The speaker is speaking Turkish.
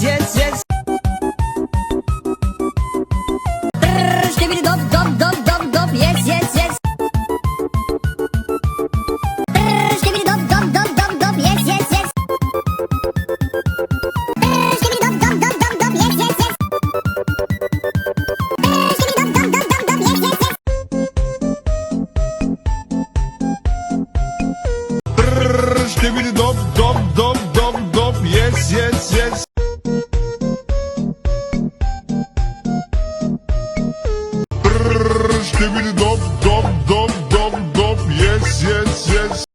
yes, yes. Skibidi dop, dop, dop, dop, dop, yes, yes, yes. Skibidi dop, dop, dop, dop, dop, yes, yes, yes. Skibidi dop, dop, dop, dop, dop, yes, yes, yes. Skibidi dop, dop, dop, dop, dop, yes, yes, yes. Skibidi dop, dop, dop, dop, dop, yes, yes, yes. Skibidi dop, dop, dop, dop, dop, yes, yes, yes.